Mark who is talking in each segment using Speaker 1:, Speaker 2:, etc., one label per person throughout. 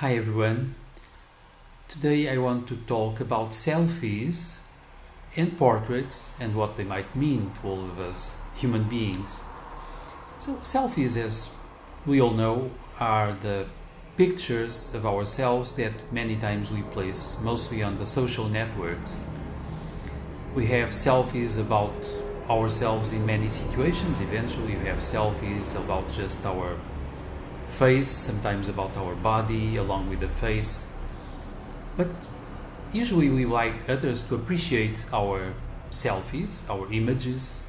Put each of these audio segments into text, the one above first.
Speaker 1: Hi everyone. Today I want to talk about selfies and portraits and what they might mean to all of us human beings. So, selfies, as we all know, are the pictures of ourselves that many times we place mostly on the social networks. We have selfies about ourselves in many situations. Eventually, we have selfies about just our face, sometimes about our body along with the face. But usually we like others to appreciate our selfies, our images,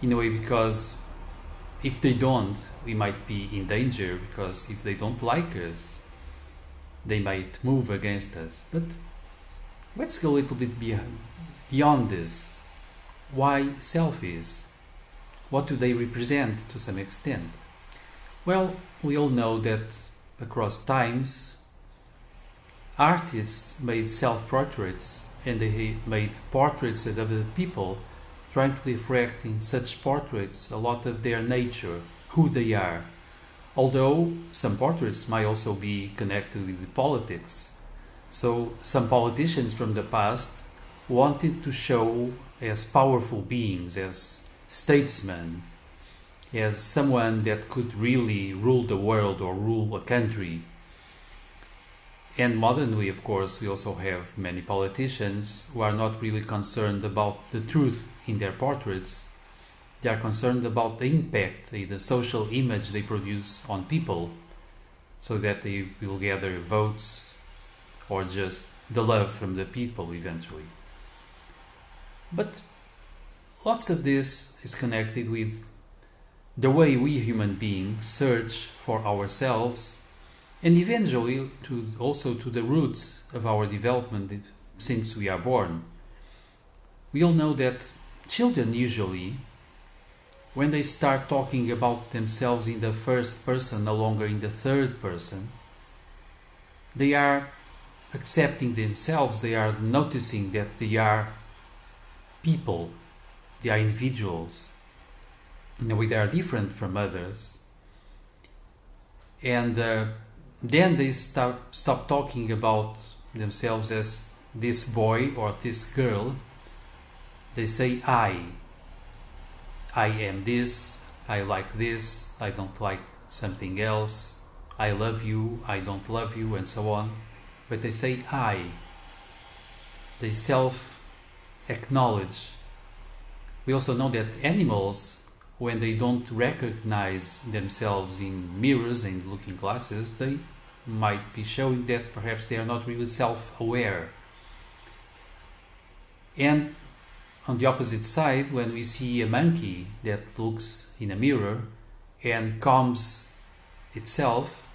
Speaker 1: in a way, because if they don't, we might be in danger, because if they don't like us, they might move against us. But let's go a little bit beyond this. Why selfies? What do they represent to some extent? Well, we all know that across times, artists made self-portraits and they made portraits of other people, trying to reflect in such portraits a lot of their nature, who they are. Although some portraits might also be connected with politics. So some politicians from the past wanted to show as powerful beings, as statesmen, as someone that could really rule the world or rule a country. And modernly, of course, we also have many politicians who are not really concerned about the truth in their portraits. They are concerned about the impact, the social image they produce on people, so that they will gather votes or just the love from the people eventually. But lots of this is connected with the way we human beings search for ourselves, and eventually also to the roots of our development since we are born. We all know that children usually, when they start talking about themselves in the first person, no longer in the third person, they are accepting themselves, they are noticing that they are people, they are individuals. In a way, they are different from others. And then they stop talking about themselves as this boy or this girl. They say I am this, I like this, I don't like something else, I love you, I don't love you, and so on. But they say I. They self-acknowledge. We also know that animals, when they don't recognize themselves in mirrors and looking glasses, they might be showing that perhaps they are not really self-aware. And on the opposite side, when we see a monkey that looks in a mirror and combs itself,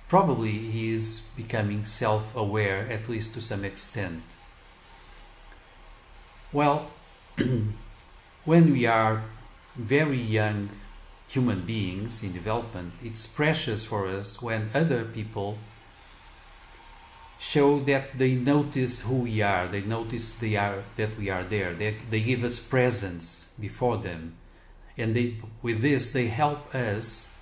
Speaker 1: probably he is becoming self-aware, at least to some extent. Well, when we are very young human beings in development, it's precious for us when other people show that they notice who we are, they notice that we are there, they give us presence before them, and with this they help us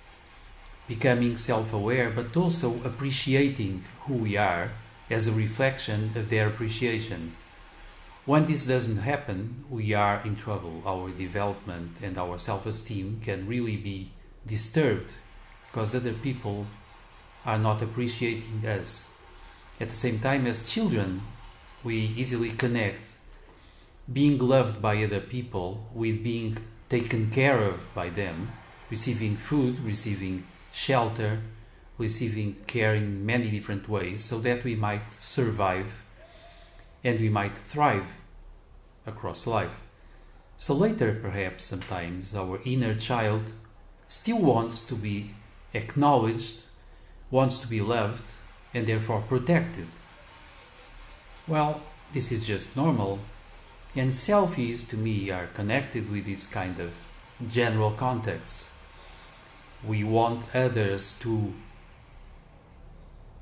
Speaker 1: becoming self-aware, but also appreciating who we are as a reflection of their appreciation. When this doesn't happen, we are in trouble. Our development and our self-esteem can really be disturbed because other people are not appreciating us. At the same time, as children, we easily connect being loved by other people with being taken care of by them, receiving food, receiving shelter, receiving care in many different ways, so that we might survive and we might thrive across life. So later, perhaps sometimes, our inner child still wants to be acknowledged, wants to be loved, and therefore protected. Well, this is just normal, and selfies to me are connected with this kind of general context. We want others to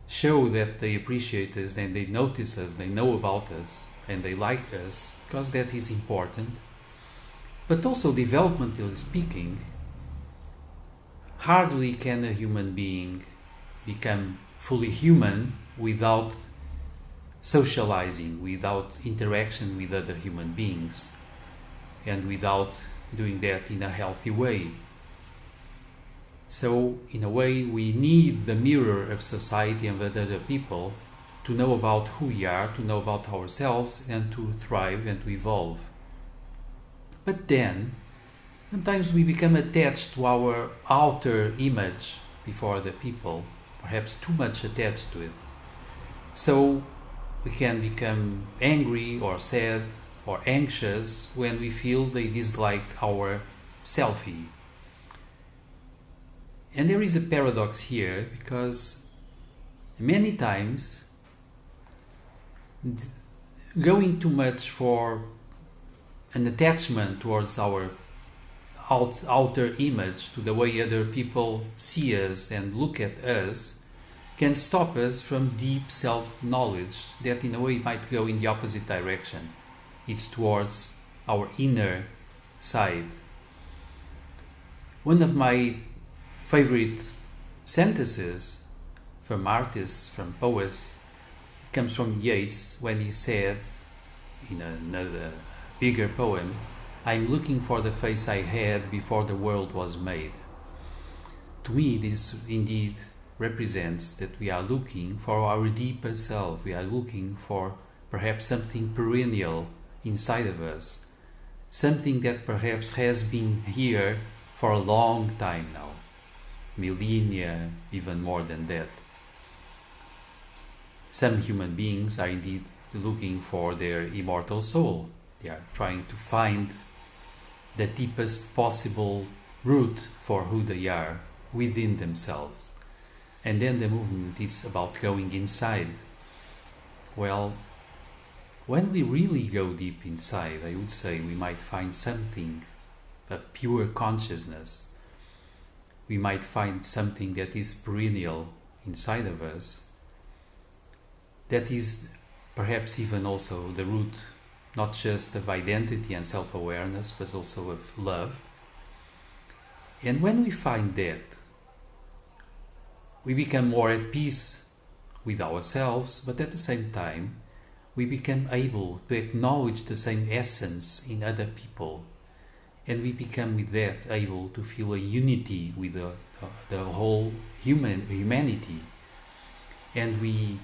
Speaker 1: show that they appreciate us and they notice us, they know about us, and they like us, because that is important. But also, developmentally speaking, hardly can a human being become fully human without socializing, without interaction with other human beings, and without doing that in a healthy way. So, in a way, we need the mirror of society and with other people to know about who we are, to know about ourselves, and to thrive and to evolve. But then, sometimes we become attached to our outer image before other people, perhaps too much attached to it. So, we can become angry or sad or anxious when we feel they dislike our selfie. And there is a paradox here, because many times going too much for an attachment towards our outer image, to the way other people see us and look at us, can stop us from deep self-knowledge that in a way might go in the opposite direction. It's towards our inner side. One of my favorite sentences from artists, from poets, comes from Yeats when he said in another bigger poem, "I'm looking for the face I had before the world was made." To me, this indeed represents that we are looking for our deeper self. We are looking for perhaps something perennial inside of us, something that perhaps has been here for a long time now, millennia, even more than that. Some human beings are indeed looking for their immortal soul. They are trying to find the deepest possible root for who they are within themselves. And then the movement is about going inside. Well, when we really go deep inside, I would say we might find something of pure consciousness. We might find something that is perennial inside of us, that is perhaps even also the root, not just of identity and self-awareness, but also of love. And when we find that, we become more at peace with ourselves, but at the same time, we become able to acknowledge the same essence in other people. And we become with that able to feel a unity with the whole humanity. And we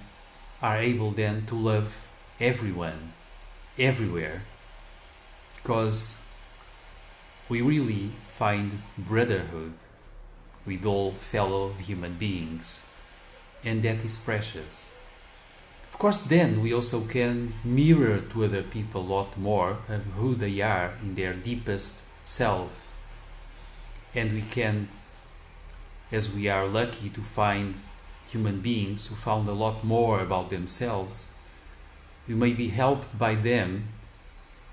Speaker 1: are able then to love everyone, everywhere, because we really find brotherhood with all fellow human beings, and that is precious. Of course, then we also can mirror to other people a lot more of who they are in their deepest self, and we can, as we are lucky to find human beings who found a lot more about themselves, we may be helped by them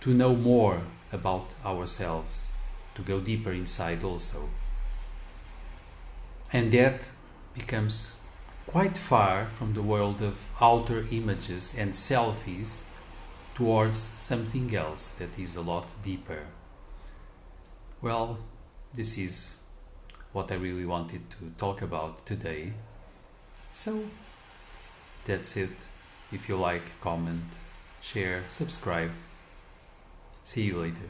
Speaker 1: to know more about ourselves, to go deeper inside also. And that becomes quite far from the world of outer images and selfies towards something else that is a lot deeper. Well, this is what I really wanted to talk about today. So, that's it. If you like, comment, share, subscribe. See you later.